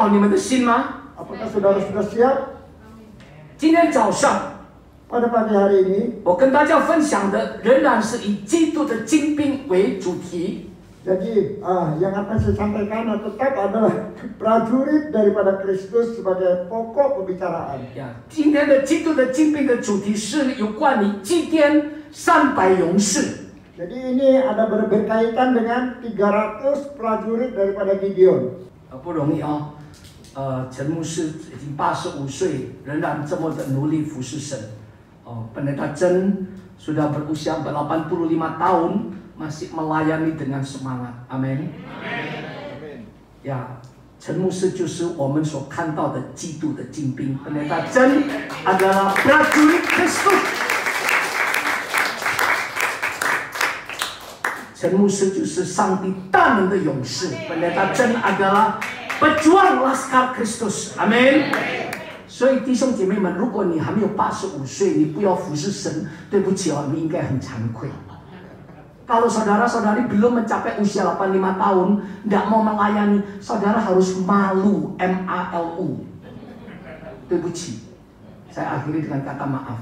好你们的心吗？ Apakah saudara sudah siap? 今天早上 Pada pagi hari ini, 我跟大家分享的仍然是以基督的精兵为主题。 jadi yang akan saya sampaikan tetap adalah prajurit daripada Kristus sebagai pokok pembicaraan. 今天的基督的精兵的主题是有关于祭奠300勇士。 Jadi ini ada berkaitan dengan 300 prajurit daripada Gideon. 不容易啊！陈牧师已经85岁，仍然这么的努力服侍神。Pendeta Chen sudah berusia 85 tahun masih melayani dengan semangat. Amin. Ya, 陈牧师就是我们所看到的基督的精兵。Pendeta Chen adalah prajurit Kristus. 陈牧师就是上帝大能的勇士。Pendeta Chen adalah pejuang laskar Kristus. Amin. 所以弟兄姐妹们，如果你还没有85岁，你不要服侍神，对不起哦，你应该很惭愧。Kalau saudara-saudari belum mencapai usia 85 tahun, tidak mau melayani, saudara harus malu, M-A-L-U. 对不起，saya akhiri dengan kata maaf.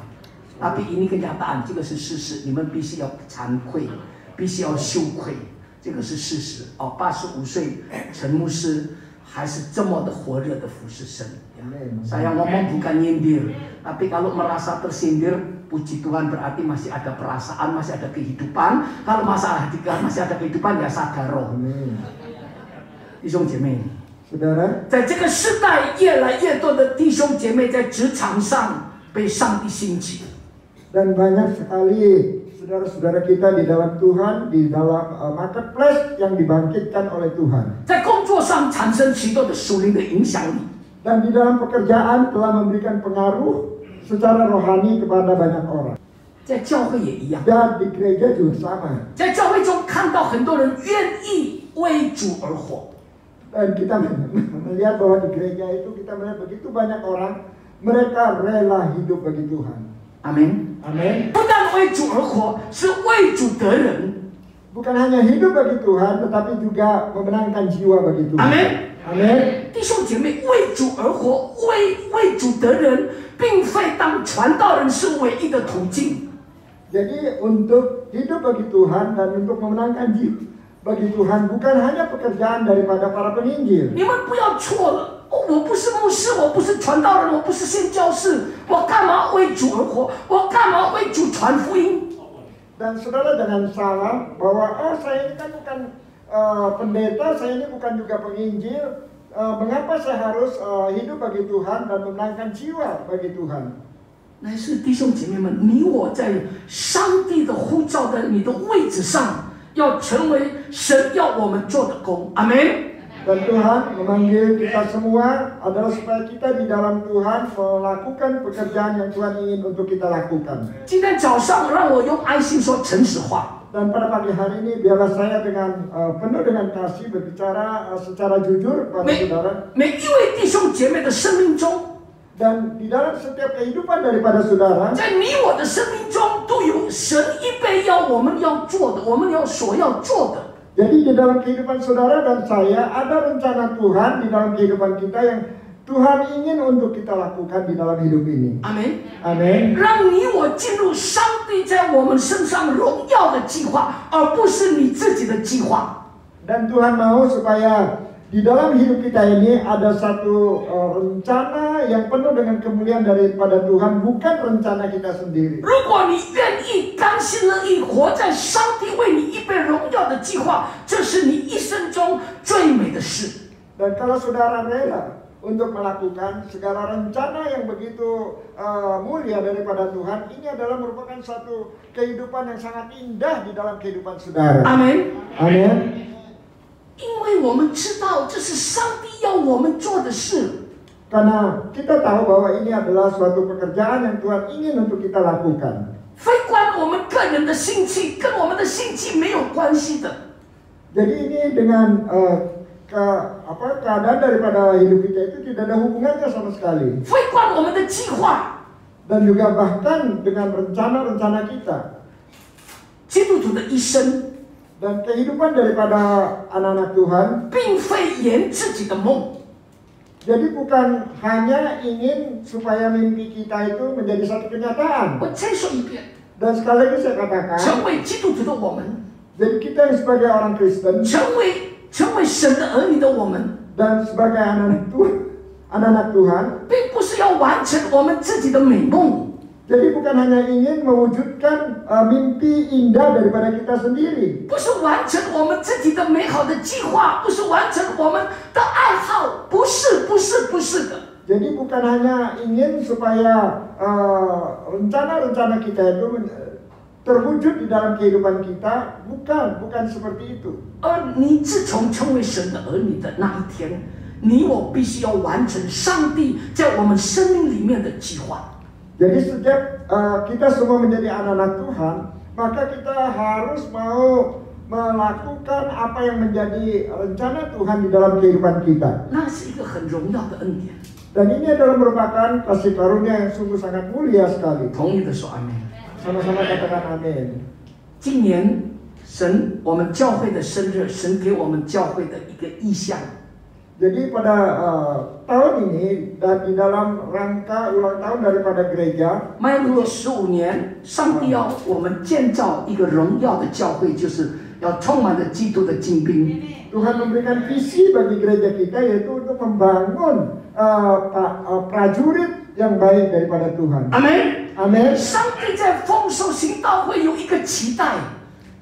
Tapi ini kenyataan, 这个是事实，你们必须要惭愧，必须要羞愧，这个是事实。85岁，陈牧师还是这么的火热的服侍神。Saya ngomong bukan nyindir, tapi kalau merasa tersindir, puji Tuhan berarti masih ada perasaan, masih ada kehidupan. Kalau masih ada kehidupan, ya sadar roh. 弟兄姐妹， Saudara, 在这个时代，越来越多的弟兄姐妹在职场上被上帝兴起。 dan banyak sekali saudara-saudara kita di dalam Tuhan, di dalam marketplace yang dibangkitkan oleh Tuhan. 在工作上产生许多的属灵的影响力。 Dan di dalam pekerjaan telah memberikan pengaruh secara rohani kepada banyak orang. 在教会也一样。 Dan di gereja juga sama. 在教会中看到很多人愿意为主而活。 Dan kita melihat bahwa di gereja itu kita melihat begitu banyak orang mereka rela hidup bagi Tuhan. Amin. Amin. 不但为主而活，是为主得人。 Bukan hanya hidup bagi Tuhan, tetapi juga memenangkan jiwa bagi Tuhan. Amin. Amin. 弟兄姐妹，为主而活，为主得人，并非当传道人是唯一的途径。 Jadi untuk hidup bagi Tuhan dan untuk memenangkan jiwa bagi Tuhan bukan hanya pekerjaan daripada para penginjil. 你们不要错了，我不是牧师，我不是传道人，我不是宣教士，我干嘛为主而活？我干嘛为主传福音？ Dan saudara jangan salah bahwa saya ini kan bukan pendeta, saya ini bukan juga penginjil. Mengapa saya harus hidup bagi Tuhan dan memenangkan jiwa bagi Tuhan? 乃是弟兄姐妹们，你我在上帝的呼召的你的位置上，要成为神要我们做的工。阿门。 Dan Tuhan memanggil kita semua adalah supaya kita di dalam Tuhan melakukan pekerjaan yang Tuhan ingin untuk kita lakukan. 今天早上让我用爱心说诚实话。 Dan pada pagi hari ini biarlah saya dengan penuh dengan kasih berbicara secara jujur pada saudara. 每一位弟兄姐妹的生命中， Dan di dalam setiap kehidupan daripada saudara, 在你我的生命中都有神预备要我们要做的，我们所要做的。 jadi di dalam kehidupan saudara dan saya ada rencana Tuhan di dalam kehidupan kita yang Tuhan ingin untuk kita lakukan di dalam hidup ini. 阿门。 Amin. 让你我进入上帝在我们身上荣耀的计划，而不是你自己的计划。 Dan Tuhan mau supaya di dalam hidup kita ini ada satu rencana yang penuh dengan kemuliaan daripada Tuhan, bukan rencana kita sendiri. 如果你愿意、甘心乐意活在上帝为你预备荣耀的计划，这是你一生中最美的事。 Dan kalau saudara rela untuk melakukan segala rencana yang begitu mulia daripada Tuhan, ini adalah merupakan satu kehidupan yang sangat indah di dalam kehidupan saudara. 阿门。 Amin. 因为我们知道这是上帝要我们做的事。 Karena kita tahu bahwa ini adalah suatu pekerjaan yang Tuhan ingin untuk kita lakukan. 非关我们个人的兴趣，跟我们的兴趣没有关系的。 Jadi ini dengan keadaan daripada hidup kita itu tidak ada hubungannya sama sekali. 非关我们的计划。 Dan juga bahkan dengan rencana-rencana kita. 基督徒的一生， Dan kehidupan daripada anak-anak Tuhan 并非圆自己的梦， Jadi bukan hanya ingin supaya mimpi kita itu menjadi satu kenyataan. 我再说一遍， Dan sekali lagi saya katakan, 成为基督徒的我们， jadi kita yang sebagai orang Kristen 成为神的儿女的我们， dan sebagai anak-anak Tuhan, 并不是要完成我们自己的美梦， jadi bukan hanya ingin mewujudkan mimpi indah daripada kita sendiri. 不是完成我们自己的美好的计划，不是完成我们的爱好，不是的。 Jadi bukan hanya ingin supaya rencana-rencana kita itu terwujud di dalam kehidupan kita, bukan seperti itu. 而你自从成为神的儿女的那一天，你我必须要完成上帝在我们生命里面的计划。 Jadi sejak kita semua menjadi anak-anak Tuhan, maka kita harus mau melakukan apa yang menjadi rencana Tuhan di dalam kehidupan kita. 那是一个很荣耀的恩典。 Dan ini adalah merupakan kasih karunia yang sungguh sangat mulia sekali. 同意的说阿门。 Sama-sama katakan amin. 今年我们教会的生日，神给我们教会的一个意向。 Jadi pada tahun ini dan di dalam rangka ulang tahun daripada gereja, 迈入第15年，上帝要我们建造一个荣耀的教会，就是要充满着基督的精兵。 Tuhan memberikan visi bagi gereja kita yaitu untuk membangun prajurit yang baik daripada Tuhan. 阿门。 Amin. 上帝在丰收行道会有一个期待。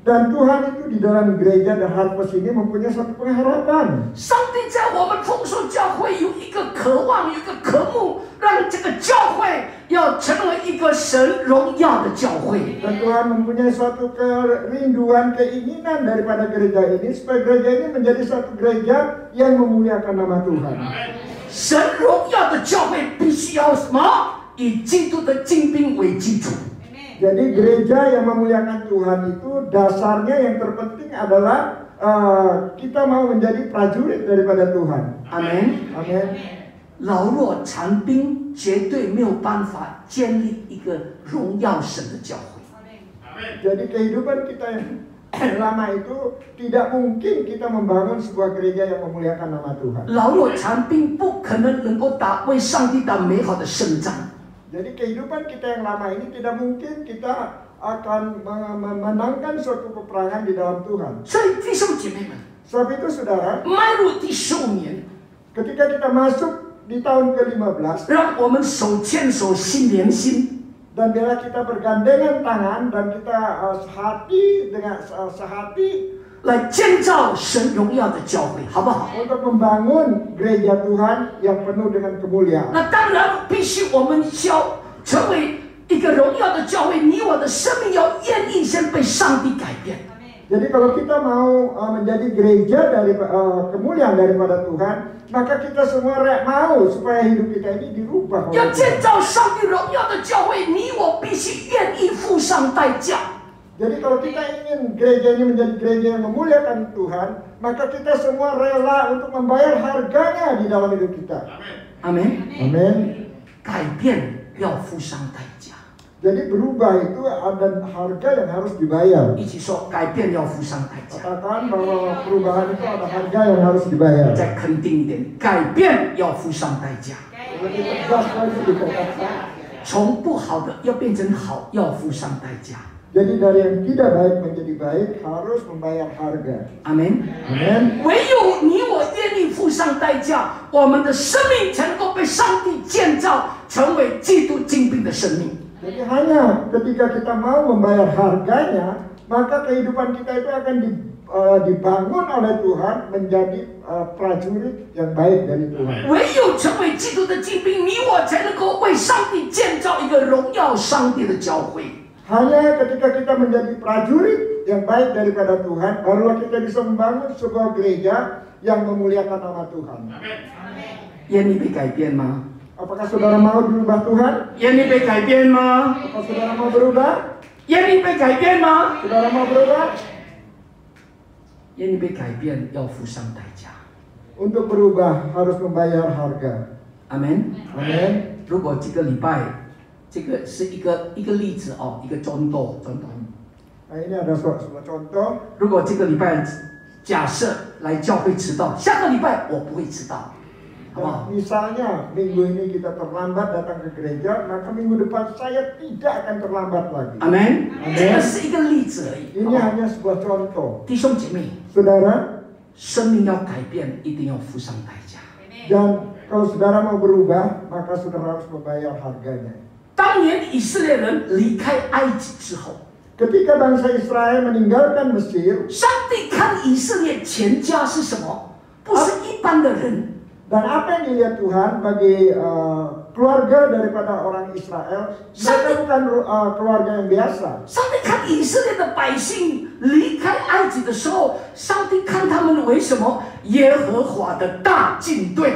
Dan Tuhan itu di dalam gereja dan Harvest ini mempunyai satu pengharapan. 上帝在我们丰收教会有一个渴望，有一个渴慕，让这个教会要成为一个神荣耀的教会。 Dan Tuhan mempunyai suatu kerinduan, keinginan daripada gereja ini supaya gereja ini menjadi satu gereja yang memuliakan nama Tuhan. 神荣耀的教会必须要什么？以基督的精兵为基础。 Jadi gereja yang memuliakan Tuhan itu dasarnya yang terpenting adalah kita mau menjadi prajurit daripada Tuhan. 阿门。 Amin. 老弱残兵绝对没有办法建立一个荣耀神的教会。 Jadi kehidupan kita yang lama itu tidak mungkin kita membangun sebuah gereja yang memuliakan nama Tuhan. 老弱残兵不可能够为上帝打美好的胜仗。 Jadi kehidupan kita yang lama ini tidak mungkin kita akan memenangkan suatu peperangan di dalam Tuhan. 所以弟兄姐妹们， Sebab itu saudara, 迈入第15年， ketika kita masuk di tahun ke-15, 让我们手牵手心连心， dan bila kita bergandengan tangan dan kita sehati dengan sehati 来建造神荣耀的教会，好不好？ untuk membangun gereja Tuhan yang penuh dengan kemuliaan. 那当然必须我们要成为一个荣耀的教会，你我的生命要愿意先被上帝改变。 Jadi kalau kita mau menjadi gereja dari kemuliaan daripada Tuhan, maka kita semua mau supaya hidup kita ini dirubah. 要建造上帝荣耀的教会，你我必须愿意付上代价。 Jadi kalau kita ingin gereja ini menjadi gereja yang memuliakan Tuhan, maka kita semua rela untuk membayar harganya di dalam hidup kita. 阿门。 Amin. 改变要付上代价。 Jadi berubah itu ada harga yang harus dibayar. 一起说，改变要付上代价。 Katakan bahwa perubahan itu ada harga yang harus dibayar. 再肯定一点，改变要付上代价。 Lebih tegas lagi dikatakan. 从不好的要变成好，要付上代价。 Jadi dari yang tidak baik menjadi baik harus membayar harga. 阿门。 Amin. 唯有你我愿意付上代价，我们的生命才能够被上帝建造，成为基督精兵的生命。 Jadi hanya ketika kita mau membayar harganya, maka kehidupan kita itu akan dibangun oleh Tuhan menjadi prajurit yang baik dari Tuhan. 唯有成为基督的精兵，你我才能够为上帝建造一个荣耀上帝的教会。 Hanya ketika kita menjadi prajurit yang baik daripada Tuhan, barulah kita bisa membangun sebuah gereja yang memuliakan nama Tuhan. 愿你被改变吗？ Apakah saudara mau berubah Tuhan? 愿你被改变吗？ Apakah saudara mau berubah? 愿你被改变吗？ Saudara mau berubah? 愿你被改变要付上代价。 Untuk berubah harus membayar harga. 阿门。 Amin. 如果这个礼拜，这个是一个例子哦，一个中度。 Nah ini ada sebuah contoh. 如果这个礼拜假设来教会迟到，下个礼拜我不会迟到。好不好？ Misalnya minggu ini kita terlambat datang ke gereja, maka minggu depan saya tidak akan terlambat lagi. 阿门。这个是一个例子而已。 Ini hanya sebuah contoh. 弟兄姐妹， Saudara, 生命要改变，一定要付上代价。 dan kalau saudara mau berubah, maka saudara harus membayar harganya. 当年以色列人离开埃及之后， Ketika bangsa Israel meninggalkan Mesir, 上帝看以色列全家是什么？不是一般的人。 dan apa yang dilihat Tuhan bagi keluarga daripada orang Israel, mereka bukan keluarga yang biasa. 上帝看以色列的百姓离开埃及的时候，上帝看他们为什么？耶和华的大军队。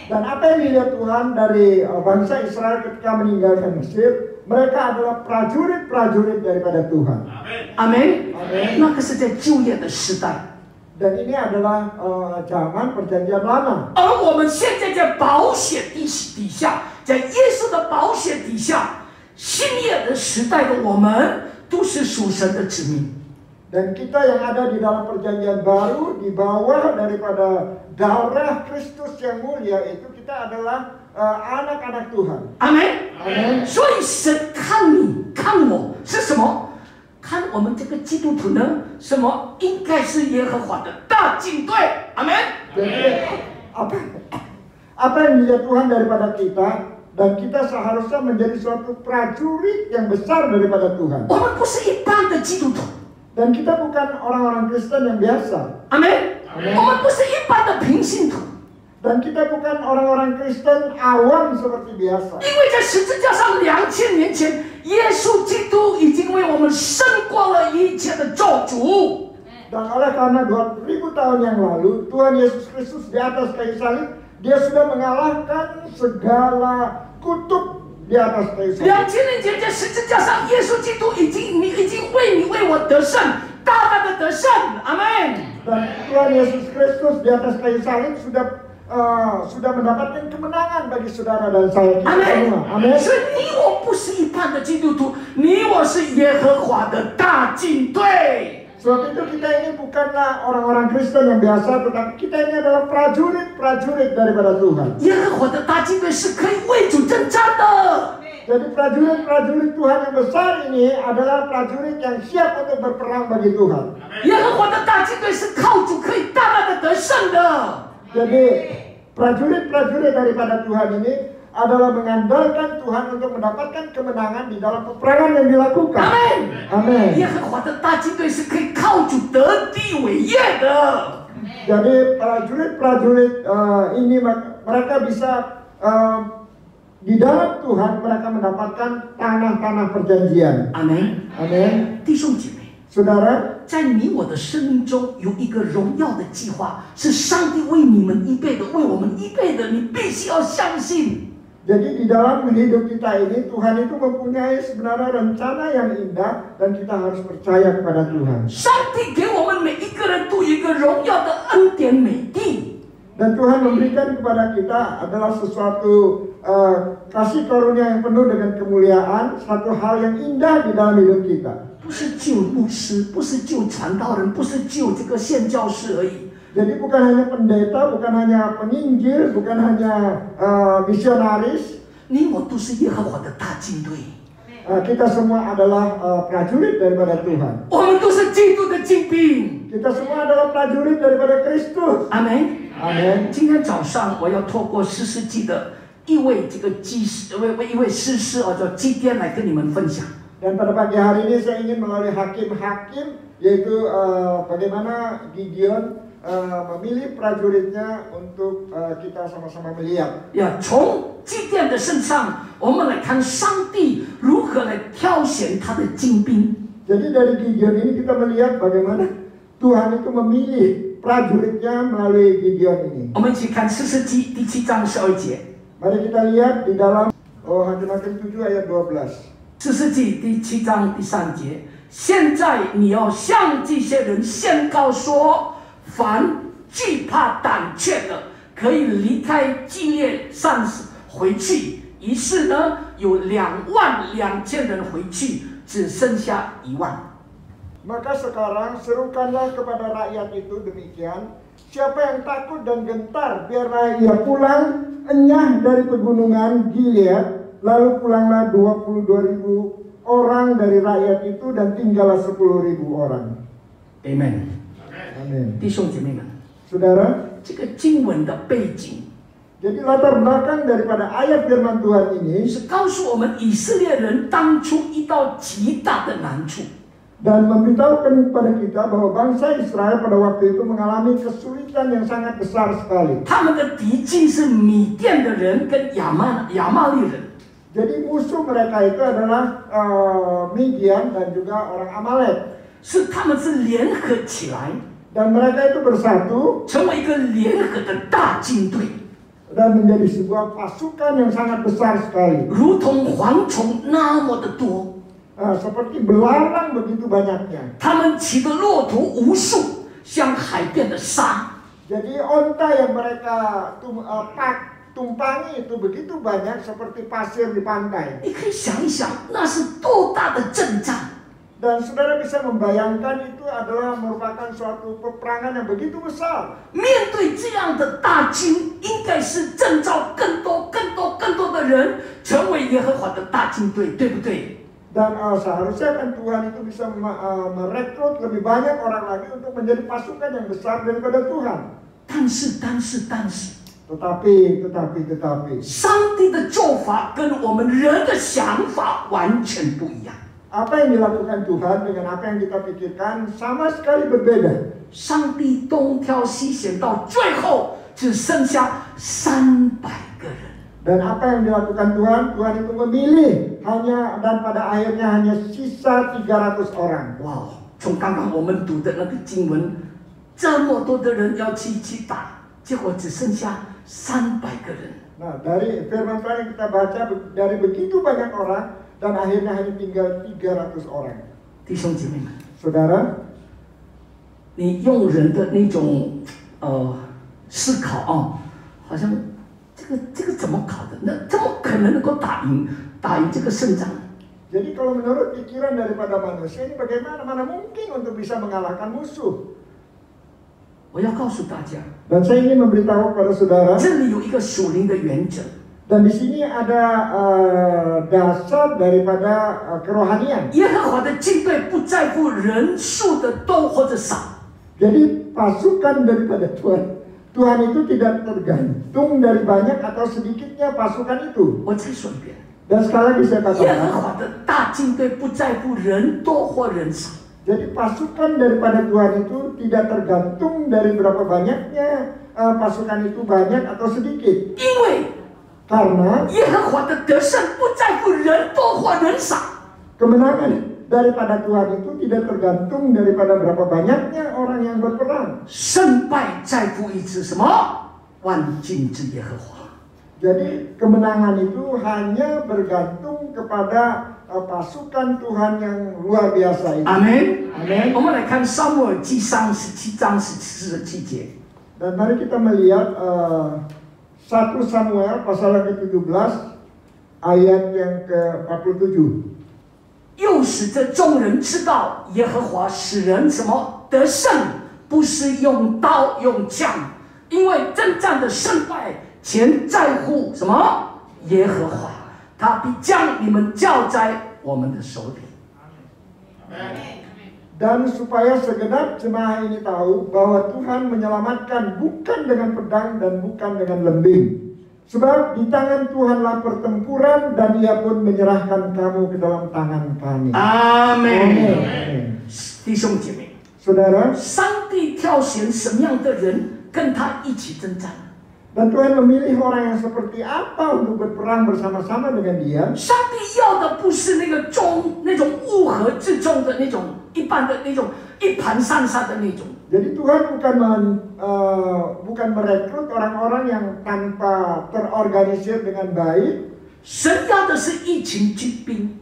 Dan apa yang dilihat Tuhan dari bangsa Israel ketika meninggalkan Mesir, mereka adalah prajurit-prajurit daripada Tuhan. 阿门。 Amin. 那个是在旧约的时代， Dan ini adalah zaman perjanjian lama. 而我们现在在保险底下，在耶稣的保险底下，新约的时代的我们都是属神的子民。 Dan kita yang ada di dalam perjanjian baru, di bawah daripada darah Kristus yang mulia itu, kita adalah anak-anak Tuhan. 阿门。 Amin. 所以神看你看我是什么？看我们这个基督徒呢？什么？应该是耶和华的大军队。阿门。 Jadi apa yang dilihat Tuhan daripada kita, dan kita seharusnya menjadi suatu prajurit yang besar daripada Tuhan. 我们不是一般的基督徒。 Dan kita bukan orang-orang Kristen yang biasa. 阿门。 Amin. 我们不是一般的平信徒。 Dan kita bukan orang-orang Kristen awam seperti biasa. 因为在十字架上2000年前，耶稣基督已经为我们胜过了一切的咒诅。 Dan oleh karena 2000 tahun yang lalu, Tuhan Yesus Kristus di atas kayu salib, Dia sudah mengalahkan segala kutuk di atas kayu salib. 2000年前在十字架上，耶稣基督已经为我得胜，大大的得胜。阿门。 Dan Tuhan Yesus Kristus di atas kayu salib sudah mendapatkan kemenangan bagi saudara dan saya kita semua. 阿门。所以你我不是一般的基督徒，你我是耶和华的大军队。 Sebab itu kita ini bukanlah orang-orang Kristen yang biasa, tetapi kita ini adalah prajurit-prajurit daripada Tuhan. 耶和华的大军队是可以为主征战的。 Jadi prajurit-prajurit Tuhan yang besar ini adalah prajurit yang siap untuk berperang bagi Tuhan. 耶和华的大军队是靠主可以大大的得胜的。 Jadi prajurit-prajurit daripada Tuhan ini adalah mengandalkan Tuhan untuk mendapatkan kemenangan di dalam peperangan yang dilakukan. 阿门。 Amin. 耶和华的大军队是可以靠主得地为业的。 Jadi prajurit-prajurit ini mereka bisa di dalam Tuhan mereka mendapatkan tanah-tanah perjanjian. 阿门。 Amin. 弟兄姐妹， Saudara, 在你我的生命中有一个荣耀的计划，是上帝为你们预备的，为我们预备的，你必须要相信。 jadi di dalam hidup kita ini Tuhan itu mempunyai sebenarnya rencana yang indah dan kita harus percaya kepada Tuhan. 上帝给我们每一个人都有一个荣耀的恩典美地。 Dan Tuhan memberikan kepada kita adalah sesuatu kasih karunia yang penuh dengan kemuliaan, satu hal yang indah di dalam hidup kita. 不是救牧师，不是救传道人，不是救这个宣教士而已。 Jadi bukan hanya pendeta, bukan hanya penginjil, bukan hanya misionaris. 你我都是耶和华的大军队， Kita semua adalah prajurit daripada Tuhan. 我们都是基督的精兵。 Kita semua adalah prajurit daripada Kristus. 阿门。 Amin. 今天早上我要透过士师记的一位一位士师叫基甸来跟你们分享。 Dan pada pagi hari ini saya ingin melalui hakim-hakim, yaitu bagaimana Gideon memilih prajuritnya untuk kita sama-sama melihat. 从基甸的身上，我们来看上帝如何来挑选他的精兵。 Jadi dari Gideon ini kita melihat bagaimana Tuhan itu memilih prajuritnya melalui Gideon ini. 我们一起看士师记第7章12节。 Mari kita lihat di dalam Hakim-hakim 7 ayat 12. 士师记第7章第3节，现在你要向这些人宣告说，凡惧怕胆怯的，可以离开基列上回去。于是呢，有22000人回去，只剩下1万。 Maka sekarang serukanlah kepada rakyat itu demikian, Siapa yang takut dan gentar, biarlah ia pulang enyah dari pegunungan Gilead. Lalu pulanglah 22.000 orang dari rakyat itu dan tinggallah 10.000 orang. Amen。 Amin. 弟兄姐妹们， Saudara, 这个经文的背景 jadi latar belakang daripada ayat firman Tuhan ini 是告诉我们以色列人当初遇到极大的难处。 dan memberitahukan kepada kita bahwa bangsa Israel pada waktu itu mengalami kesulitan yang sangat besar sekali. 他们的敌境是米甸的人跟亚玛利人。 Jadi musuh mereka itu adalah Midian dan juga orang Amalek. 是他们是联合起来， Dan mereka itu bersatu 成为一个联合的大军队， dan menjadi sebuah pasukan yang sangat besar sekali. 如同蝗虫那么的多。 Seperti belarang begitu banyaknya. 他们骑的骆驼无数，像海边的沙。 Jadi onta yang mereka tumpangi itu begitu banyak seperti pasir di pantai. 你可以想一想，那是多大的阵仗！ Dan saudara bisa membayangkan itu adalah merupakan suatu peperangan yang begitu besar. 面对这样的大军，应该是征召更多的人，成为耶和华的大军队，对不对？ Dan seharusnya kan Tuhan itu bisa merekrut lebih banyak orang lagi untuk menjadi pasukan yang besar daripada Tuhan. 但是， Tetapi 上帝的做法跟我们人的想法完全不一样。 apa yang dilakukan Tuhan dengan apa yang kita pikirkan sama sekali berbeda. 上帝东挑西选，到最后只剩下300个人。 Dan apa yang dilakukan Tuhan? Tuhan itu memilih dan pada akhirnya hanya sisa 300 orang. 哇！从刚刚我们读的那个经文，这么多的人要去打，结果只剩下300个人。 Nah, dari firman Tuhan yang kita baca dari begitu banyak orang dan akhirnya hanya tinggal 300 orang. 弟兄姐妹们， Saudara, 你用人的那种思考啊，好像这个怎么搞的？那怎么可能能够打赢这个胜仗？ jadi kalau menurut pikiran daripada manusia ini bagaimana? Mana mungkin untuk bisa mengalahkan musuh? 我要告诉大家， Dan saya ingin memberitahu kepada saudara, 这里有一个属灵的原则。 dan di sini ada dasar daripada kerohanian. 耶和华的军队不在乎人数的多或者少。 Jadi pasukan daripada Tuhan itu tidak tergantung dari banyak atau sedikitnya pasukan itu. 我再说一遍， Dan sekali lagi saya 耶和 katakan, 华的大军队不在乎人多或人少。 jadi pasukan daripada Tuhan itu tidak tergantung dari berapa banyaknya pasukan itu banyak atau sedikit. 因为 Karena 耶和华的得胜不在乎人多或人少。 kemenangan daripada Tuhan itu tidak tergantung daripada berapa banyaknya orang yang berperang. 胜败在乎一支什么？万军之耶和华。 Jadi kemenangan itu hanya bergantung kepada pasukan Tuhan yang luar biasa itu. 阿门。 Amin. 我们来看撒母耳记上17章47节。 Dan mari kita melihat 1 Samuel pasal yang ke-17 ayat yang ke-47. 又使这众人知道耶和华使人什么得胜，不是用刀用枪，因为征战的胜败全在乎什么？耶和华，他必将你们交在我们的手里。 Dan supaya segenap jemaah ini tahu bahwa Tuhan menyelamatkan bukan dengan pedang dan bukan dengan lembing. Sebab di tangan Tuhanlah pertempuran dan Ia pun menyerahkan kamu ke dalam tangan kami. 阿门。 Amin. 弟兄姐妹， Saudara, 上帝挑选什么样的人跟他一起征战？ dan Tuhan memilih orang yang seperti apa untuk berperang bersama-sama dengan Dia. 上帝要的不是那种乌合之众的那种一般的那种一盘散沙的那种。 Jadi Tuhan bukan merekrut orang-orang yang tanpa terorganisir dengan baik. 神要的是一群军兵。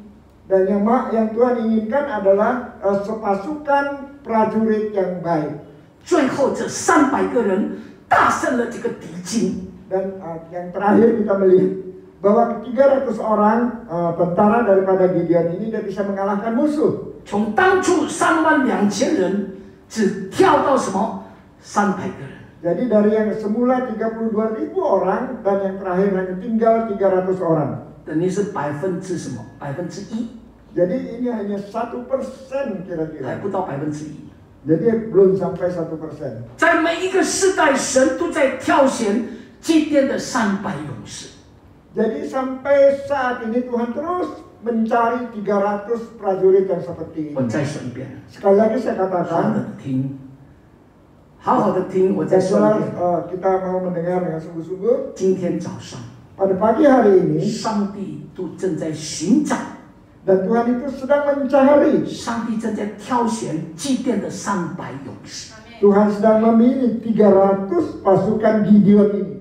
Dan yang Tuhan inginkan adalah sepasukan prajurit yang baik. 最后这300个人大胜了这个敌军。 Dan yang terakhir kita melihat bahwa 300 orang tentara daripada Gideon ini dia bisa mengalahkan musuh. 从当初32000人，只跳到什么300个人。Jadi dari yang semula 32.000 orang dan yang terakhir hanya tinggal 300 orang. 等于是1%什么？1%， Jadi ini hanya 1% 还 kira-kira. 不到1%。 Jadi belum sampai 1%. 在每一个世代，神都在挑选祭奠的300勇士。 Jadi sampai saat ini Tuhan terus mencari 300 prajurit yang seperti 我 ini. 再说一遍， Sekali lagi saya 好好 katakan, 的听，好好的听，我再说一 jelas 遍。 kita mau mendengar dengan sungguh-sungguh. 今天早上， Pada pagi hari ini, 上帝都正在寻找， dan Tuhan itu sedang mencari. 上帝正在挑选祭奠的300勇士。 Tuhan sedang memilih 300 pasukan Gideon ini.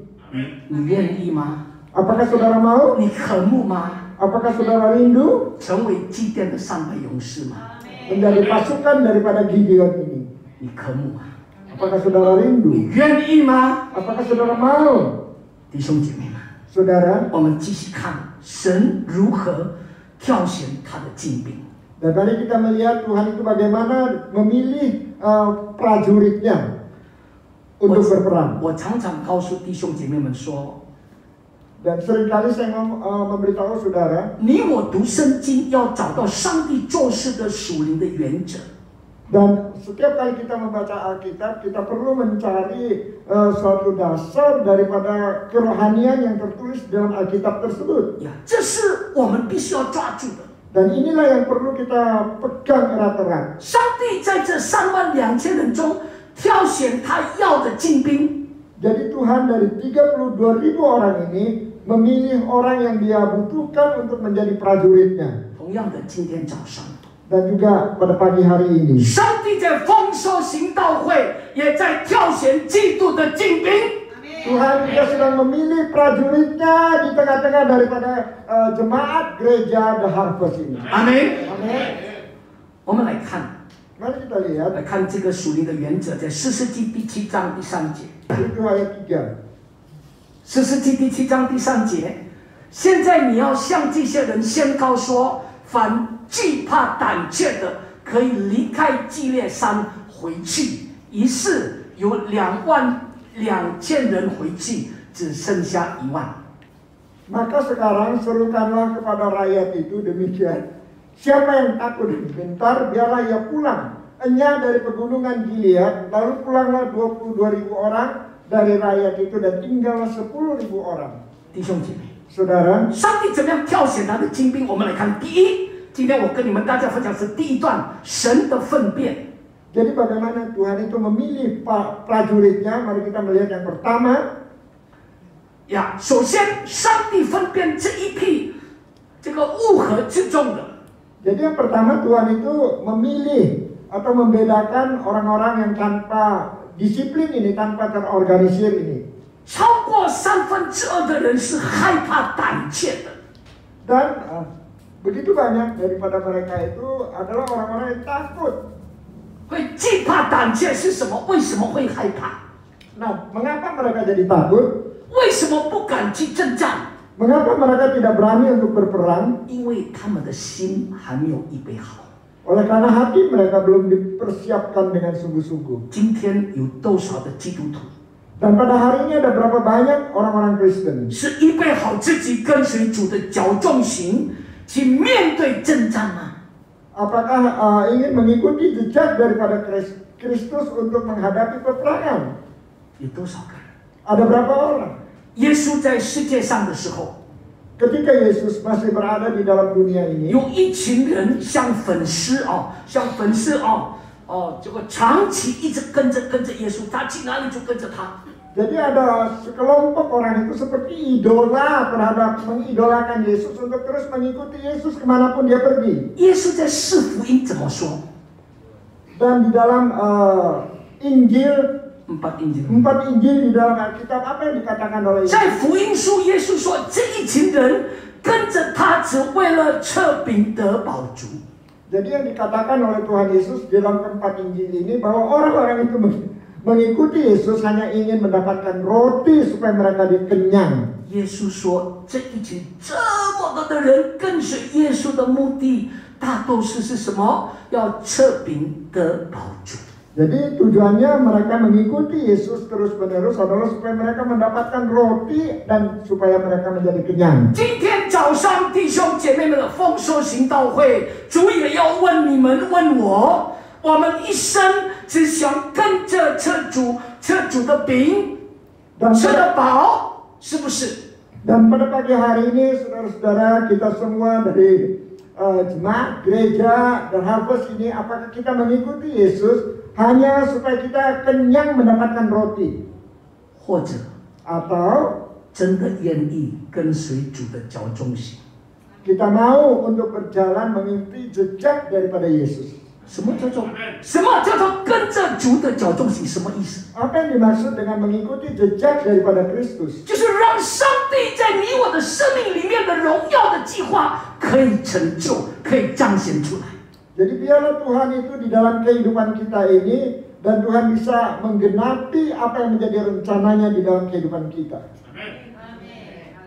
你愿意吗？ Apakah saudara mau? 你渴慕吗？ Apakah saudara rindu 成为祭奠的300勇士吗？ menjadi pasukan daripada Gideon ini? 你渴慕吗？ Apakah saudara 你 rindu? 愿意吗？ Apakah saudara mau? 弟兄姐妹们， Saudara, 我们继续看神如何挑选他的精兵。 dan tadi kita melihat Tuhan itu bagaimana memilih prajuritnya untuk berperang. 我常常告诉弟兄姐妹们说， Dan seringkali saya memberitahu saudara, 你我读圣经要找到上帝做事的属灵的原则。 dan setiap kali kita membaca Alkitab, kita perlu mencari suatu dasar daripada kerohanian yang tertulis dalam Alkitab tersebut. 呀，这是我们必须要抓住的。 Dan inilah yang perlu kita pegang erat-erat. 上帝在这32000人中挑选他要的精兵。 Jadi Tuhan dari 32.000 orang ini memilih orang yang dia butuhkan untuk menjadi prajuritnya. 同样的，今天早上， Dan juga pada pagi hari ini, 上帝在丰收行道会也在挑选基督的精兵。 Tuhan juga sedang memilih prajuritnya di tengah-tengah daripada jemaat gereja The Harvest ini. 阿门。 Amin. 我们来看， Mari kita lihat 来看这个属灵的原则，在士师记第7章第3节。 itu ayat 3. 士师记第7章第3节，现在你要向这些人宣告说，凡惧怕胆怯的，可以离开基列山回去。于是有22000人回去，只剩下1万。 Maka sekarang serukanlah kepada rakyat itu demikian. Siapa yang takut pintar, biarlah ia pulang. Enyah dari pegunungan Gilead, lalu pulanglah 22.000 orang dari rakyat itu dan tinggallah 10.000 orang. 弟兄姐妹， Saudara, 上帝怎么样挑选他的精兵？我们来看第一，今天我跟你们大家分享是第一段神的粪便。 jadi bagaimana Tuhan itu memilih prajuritnya? Mari kita melihat yang pertama. 呀，首先上帝分辨这一批这个乌合之众的。 Jadi yang pertama Tuhan itu memilih atau membedakan orang-orang yang tanpa disiplin ini, tanpa terorganisir ini. 超过2/3的人是害怕胆怯的。 Dan begitu banyak daripada mereka itu adalah orang-orang yang takut. 会惧怕胆怯是什么？为什么会害怕？ Nah, mengapa mereka jadi takut? 为什么不敢去征战？ Mengapa mereka tidak berani untuk berperang? 因为他们的心还没有预备好。 Oleh karena hati mereka belum dipersiapkan dengan sungguh-sungguh. 今天有多少的基督徒 Dan pada hari ini ada berapa banyak orang-orang Kristen 是预备好自己跟随主的脚重行，去面对征战吗？ Apakah ingin mengikuti jejak daripada Kristus untuk menghadapi peperangan? 有多少个人？ Ada berapa orang? 耶稣在世界上的时候， Ketika Yesus masih berada di dalam dunia ini, 有一群人像粉丝这个长期一直跟着耶稣，他去哪里就跟着他。 jadi ada sekelompok orang itu seperti idola terhadap mengidolakan Yesus untuk terus mengikuti Yesus kemanapun dia pergi. 耶稣在四福音怎么说？ Dan di dalam Injil, 4 Injil di dalam Alkitab apa yang dikatakan oleh Yesus? 在福音书，耶稣说这一群人跟着他，只为了测饼得饱足。 Jadi yang dikatakan oleh Tuhan Yesus di dalam 4 Injil ini bahwa orang-orang itu mengikuti Yesus hanya ingin mendapatkan roti supaya mereka dikenyang. 耶稣说，这一群这么多的人跟随耶稣的目的，大都是什么？要测饼得饱足。Jadi tujuannya mereka mengikuti Yesus terus-menerus adalah supaya mereka mendapatkan roti dan supaya mereka menjadi kenyang. 今天早上弟兄姐妹们的丰收行道会，主也要问你们，问我，我们一生只想跟着吃主的饼，吃得饱，是不是？ Dan pada pagi hari ini saudara-saudara kita semua dari jemaat gereja dan Harvest ini, apakah kita mengikuti Yesus hanya supaya kita kenyang mendapatkan roti, 或者 atau 真的愿意跟随主的脚中行？ kita mau untuk berjalan mengikuti jejak daripada Yesus? 什么叫做跟着主的脚中行？什么意思？ Apa yang dimaksud dengan mengikuti jejak daripada Kristus? 就是让上帝在你我的生命里面的荣耀的计划可以成就，可以彰显出来。 Jadi biarlah Tuhan itu di dalam kehidupan kita ini dan Tuhan bisa menggenapi apa yang menjadi rencananya di dalam kehidupan kita.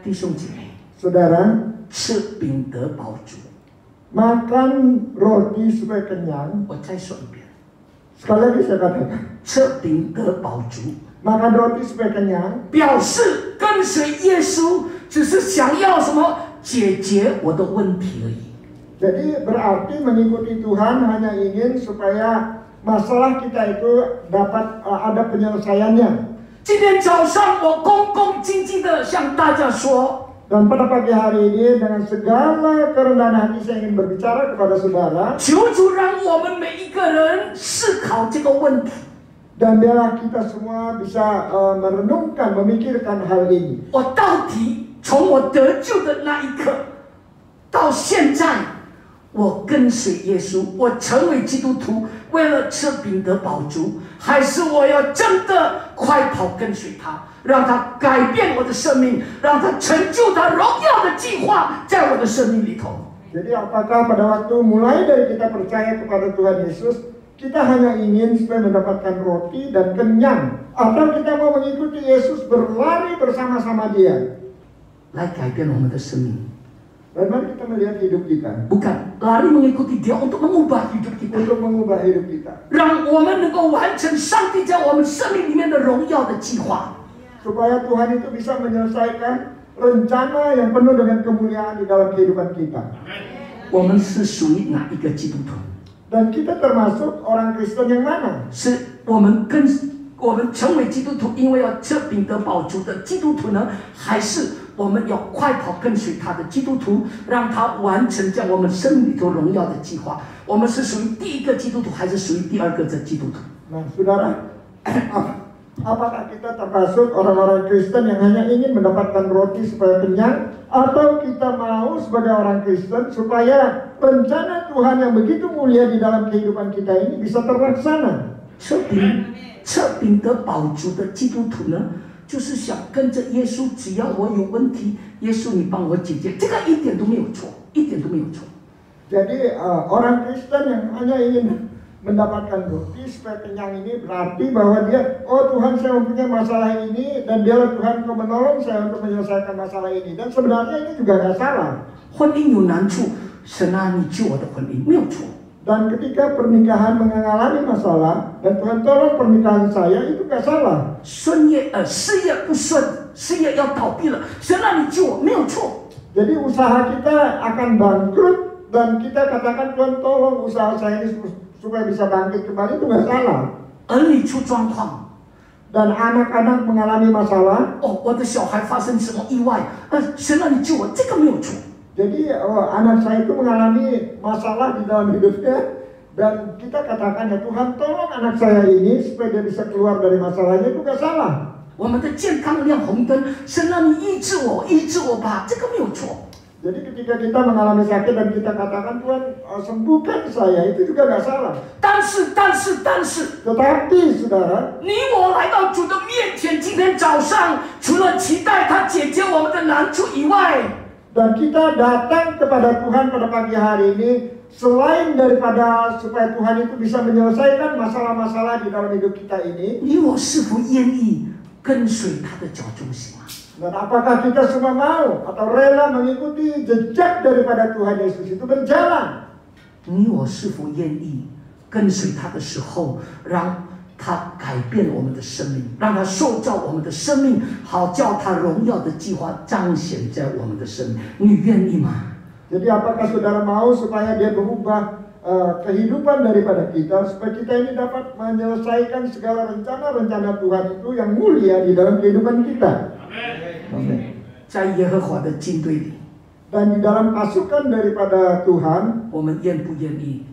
弟兄姐妹， Saudara, 吃饼得饱足。 makan roti supaya kenyang. 我再说一遍， Sekali lagi saya katakan, 吃饼得饱足， makan roti supaya kenyang 表示跟随耶稣只是想要什么解决我的问题而已。 Jadi berarti mengikuti Tuhan hanya ingin supaya masalah kita itu dapat ada penyelesaiannya. 今天早上我恭恭敬敬的向大家说， Dan pada pagi hari ini dengan segala kerendahan hati saya ingin berbicara kepada saudara. 求主让我们每一个人思考这个问题。 Dan biarlah kita semua bisa merenungkan, memikirkan hal ini. 我到底从我得救的那一刻到现在，我跟随耶稣，我成为基督徒，为了吃饼得饱足，还是我要真的快跑跟随他，让他改变我的生命，让他成就他荣耀的计划在我的生命里头。 Jadi apakah pada waktu mulai dari kita percaya kepada Tuhan Yesus, kita hanya ingin supaya mendapatkan roti dan kenyang, atau kita mau mengikuti Yesus berlari bersama-sama Dia? 来改变我们的生命， Dan mari kita melihat hidup kita, 不敢lari mengikuti dia untuk mengubah hidup kita， untuk mengubah hidup kita, 让我们能够完成上帝在我们生命里面的荣耀的计划。 supaya Tuhan itu bisa menyelesaikan rencana yang penuh dengan kemuliaan di dalam kehidupan kita. 我们是属于哪一个基督徒？ Dan kita termasuk orang Kristen yang mana? 是我们成为基督徒，因为要吃饼得饱足的基督徒呢，还是我们要快跑跟随他的基督徒，让他完成在我们生命里头荣耀的计划？我们是属于第一个基督徒，还是属于第二个的基督徒？ Nah, saudara, apakah kita termasuk orang-orang Kristen yang hanya ingin mendapatkan roti supaya kenyang, atau kita mau sebagai orang Kristen supaya rencana Tuhan yang begitu mulia di dalam kehidupan kita ini bisa terlaksana? 吃饼得饱足的基督徒呢，就是想跟着耶稣，只要我有问题，耶稣你帮我解决，这个一点都没有错，一点都没有错。 Jadi orang Kristen yang hanya ingin mendapatkan roti supaya kenyang ini berarti bahwa dia, oh Tuhan saya mempunyai masalah ini dan dialah Tuhan kau menolong saya untuk menyelesaikan masalah ini. Dan sebenarnya ini juga nggak salah. 婚姻有难处，神啊，你救我的婚姻，没有错。 Dan ketika pernikahan mengalami masalah dan Tuhan tolong pernikahan saya, itu nggak salah. 事业不顺，事业要倒闭了，神啊，你救我，没有错。 Jadi usaha kita akan bangkrut dan kita katakan Tuhan tolong usaha saya ini supaya bisa bangkit kembali, itu nggak salah. 儿女出状况， Dan anak-anak mengalami masalah, 哦，我的小孩发生什么意外，神啊，你救我，这个没有错。 jadi anak saya itu mengalami masalah di dalam hidupnya dan kita katakan ya Tuhan tolong anak saya ini supaya dia bisa keluar dari masalahnya, itu nggak salah. 我们的健康亮红灯，神啊，你医治我，医治我吧，这个没有错。 Jadi ketika kita mengalami sakit dan kita katakan Tuhan sembuhkan saya, itu juga nggak salah. 但是， Tetapi saudara, 你我来到主的面前，今天早上除了期待他解决我们的难处以外， dan kita datang kepada Tuhan pada pagi hari ini, selain daripada supaya Tuhan itu bisa menyelesaikan masalah-masalah di dalam hidup kita ini, 你我是否愿意跟随他的脚中行啊？ dan apakah kita semua mau atau rela mengikuti jejak daripada Tuhan Yesus itu berjalan? 你我是否愿意跟随他的时候，让他改变我们的生命，让他塑造我们的生命，好叫他荣耀的计划彰显在我们的生命。你愿意吗？ Jadi apakah saudara mau supaya dia berubah kehidupan daripada kita, supaya kita ini dapat menyelesaikan segala rencana-rencana Tuhan itu yang mulia di dalam kehidupan kita. Amin. 在耶和华的军队里， Dan di dalam pasukan daripada Tuhan, 我们愿不愿意？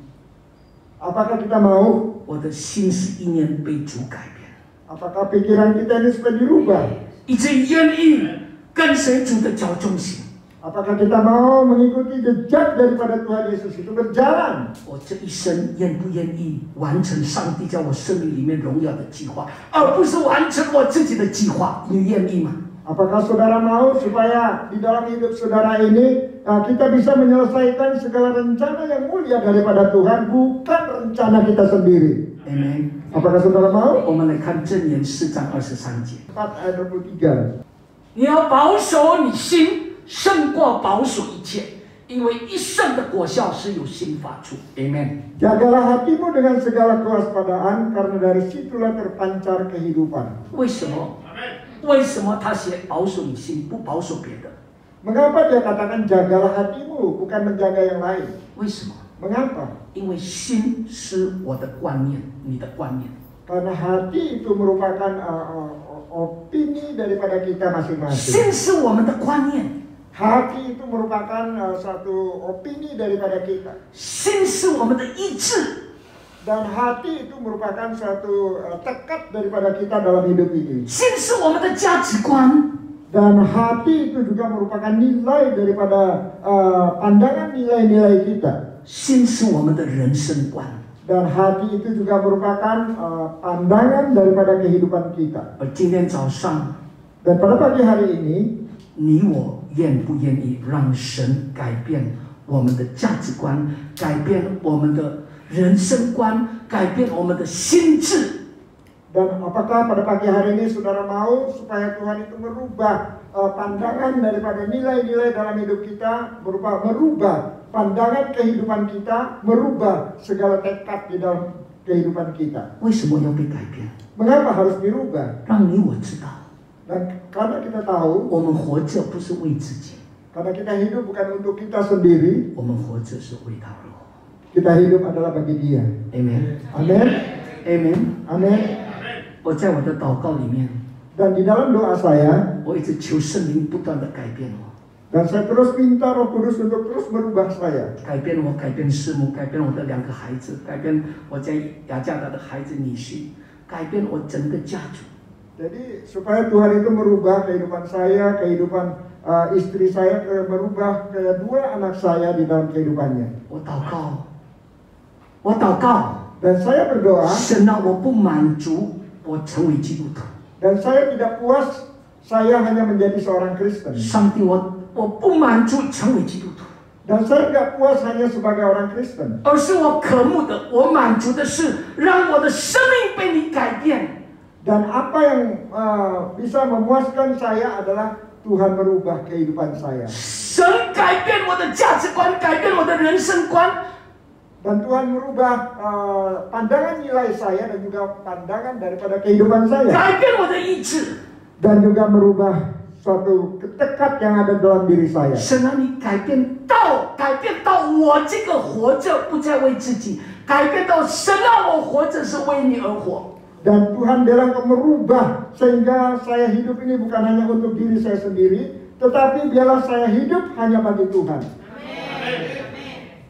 apakah kita mau? 我的心思意念被主改变， Apakah pikiran kita ini supaya dirubah? 以至于愿意跟随主的脚中行。 Apakah kita mau mengikuti jejak daripada Tuhan Yesus itu berjalan? 我这一生愿不愿意完成上帝在我生命里面荣耀的计划，而不是完成我自己的计划？你愿意吗？ Apakah saudara mau supaya di dalam hidup saudara ini kita bisa menyelesaikan segala rencana yang mulia daripada Tuhan, bukan rencana kita sendiri? Amen. Apakah saudara mau? 我们来看箴言4章23节。 4 ayat 23. 你要保守你心，胜过保守一切，因为一生的果效是由心发出。Amen. Jagalah hatimu dengan segala kewaspadaan, karena dari situlah terpancar kehidupan. 为什么？为什么他写保守你心，不保守别的？ Mengapa dia katakan jagalah hatimu, bukan menjaga yang lain? 为什么？ Mengapa? 因为心是我的观念，你的观念。 Karena hati itu merupakan opini daripada kita masing-masing. 心是我们的观念， Hati itu merupakan satu opini daripada kita. 心是我们的意志， Dan hati itu merupakan suatu tekad daripada kita dalam hidup ini. 心是我们的价值观， Dan hati itu juga merupakan nilai daripada pandangan nilai-nilai kita. 心是我们的人生观。 Dan hati itu juga merupakan pandangan daripada kehidupan kita. 而今天早上， Dan pada pagi hari ini, 你我愿不愿意让神改变我们的价值观，改变我们的人生观，改变我们的心智？ dan apakah pada pagi hari ini saudara mau supaya Tuhan itu merubah pandangan daripada nilai-nilai dalam hidup kita, merubah pandangan kehidupan kita, merubah segala tekad di dalam kehidupan kita. 为什么要被改变？ Mengapa harus dirubah? 让你我知道， Dan karena kita tahu, 我们活着不是为自己， karena kita hidup bukan untuk kita sendiri, 我们活着是为他而活。 kita hidup adalah bagi Dia. Amen. Amin. Amen. Amin. 我在我的祷告里面， Dan di dalam doa saya, 我一直求圣灵不断的改变我， dan saya terus minta Roh Kudus untuk terus merubah saya. 改变我，改变师母，改变我的2个孩子，改变我在雅加达的孩子女婿，改变我整个家族。 Jadi supaya Tuhan itu merubah kehidupan saya, kehidupan istri saya, merubah kedua anak saya di dalam kehidupannya. 我祷告，我祷告， Dan saya berdoa, 神啊，我不满足，我成为基督徒。 dan saya tidak puas saya hanya menjadi seorang Kristen. 上帝，我不满足成为基督徒， Dan saya tidak puas hanya sebagai orang Kristen. 而是我渴慕的，我满足的是让我的生命被你改变。 Dan apa yang bisa memuaskan saya adalah Tuhan merubah kehidupan saya. 神改变我的价值观，改变我的人生观。 Dan Tuhan merubah pandangan nilai saya dan juga pandangan daripada kehidupan saya. 改变我的意志。 Dan juga merubah suatu tekad yang ada dalam diri saya. 神啊，你改变到我这个活着不再为自己，改变到神让我活着是为你而活。 Dan Tuhan bilang merubah sehingga saya hidup ini bukan hanya untuk diri saya sendiri, tetapi biarlah saya hidup hanya bagi Tuhan.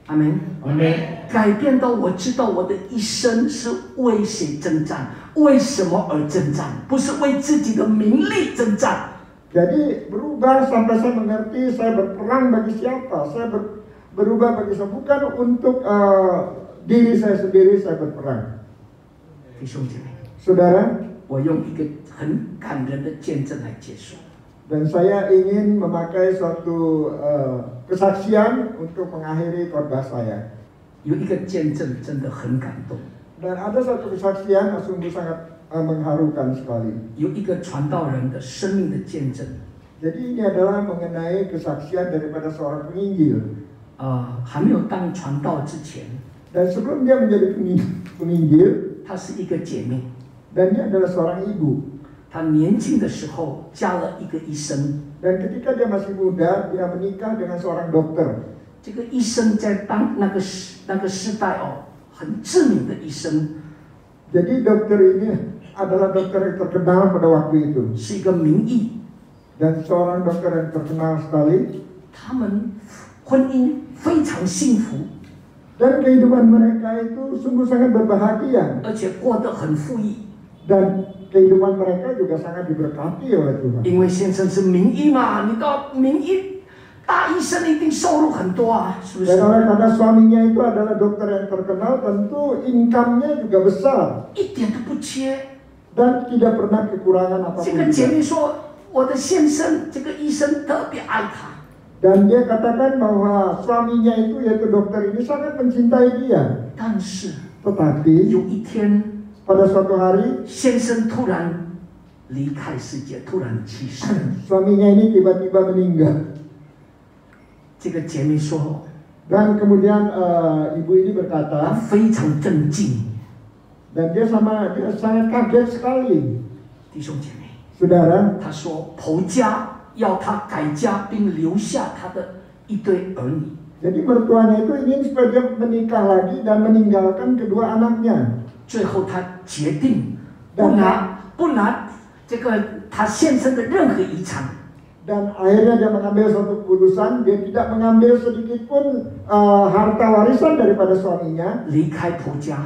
阿门。 Amin. 改变到我知道我的一生是为谁征战，为什么而征战，不是为自己的名利征战。 Jadi berubah sampai saya mengerti saya berperang bagi siapa, saya berubah bagi saya, bukan untuk diri saya sendiri saya berperang. 弟兄姐妹， Saudara, 我用一个很感人的见证来结束。 dan saya ingin memakai suatu kesaksian untuk mengakhiri khotbah saya. 有一个见证真的很感动， Dan ada satu kesaksian yang sungguh sangat mengharukan sekali. 有一个传道人的生命的见证。 Jadi ini adalah mengenai kesaksian daripada seorang penginjil. 还没有当传道之前， Dan sebelum dia menjadi penginjil, 她是一个姐妹， dan dia adalah seorang ibu. 她年轻的时候嫁了一个医生， Dan ketika dia masih muda, dia menikah dengan seorang dokter. 这个医生在那个时代哦，很知名的医生， Jadi dokter ini adalah dokter yang terkenal pada waktu itu. 是一个名医。 Dan seorang dokter yang terkenal sekali. 他们婚姻非常幸福， Dan kehidupan mereka itu sungguh sangat berbahagia. 而且过得很富裕。 Dan kehidupan mereka juga sangat diberkati oleh Tuhan. 因为先生是名医嘛，你到名医大医生一定收入很多啊，是不是？ Dan oleh karena suaminya itu adalah dokter yang terkenal, tentu income-nya juga besar. 一点都不缺。 Dan tidak pernah kekurangan 这 apapun 个姐 juga. 妹说，我的先生这个医生特别爱她。 Dan dia katakan bahwa suaminya itu, yaitu dokter ini, sangat mencintai dia. 但是 Tetapi 有一天， pada suatu hari 先生突然离开世界，突然去世。 suaminya ini tiba-tiba meninggal. 这个姐妹说， Dan kemudian ibu ini 她 berkata, 非常震惊。 dan dia sangat kaget sekali. 弟兄姐妹， Saudara, 她说婆家要她改嫁，并留下她的一对儿女。 jadi mertuanya itu ingin supaya dia menikah lagi dan meninggalkan kedua anaknya. 最后她决定不拿这个她先生的任何遗产。 Dan akhirnya dia mengambil suatu keputusan, dia tidak mengambil sedikit pun harta warisan daripada suaminya. 离开婆家，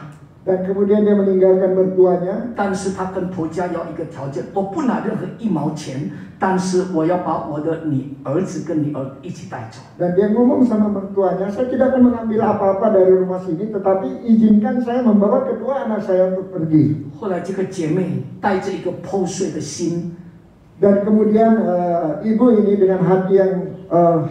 Dan kemudian dia meninggalkan mertuanya. 但是她跟婆家要一个条件，我不拿任何一毛钱，但是我要把我的儿子跟女儿一起带走。 Dan dia ngomong sama mertuanya, saya tidak akan mengambil apa-apa dari rumah sini, tetapi izinkan saya membawa kedua anak saya untuk pergi. 后来这个姐妹带着一个破碎的心， Dan kemudian ibu ini dengan hati yang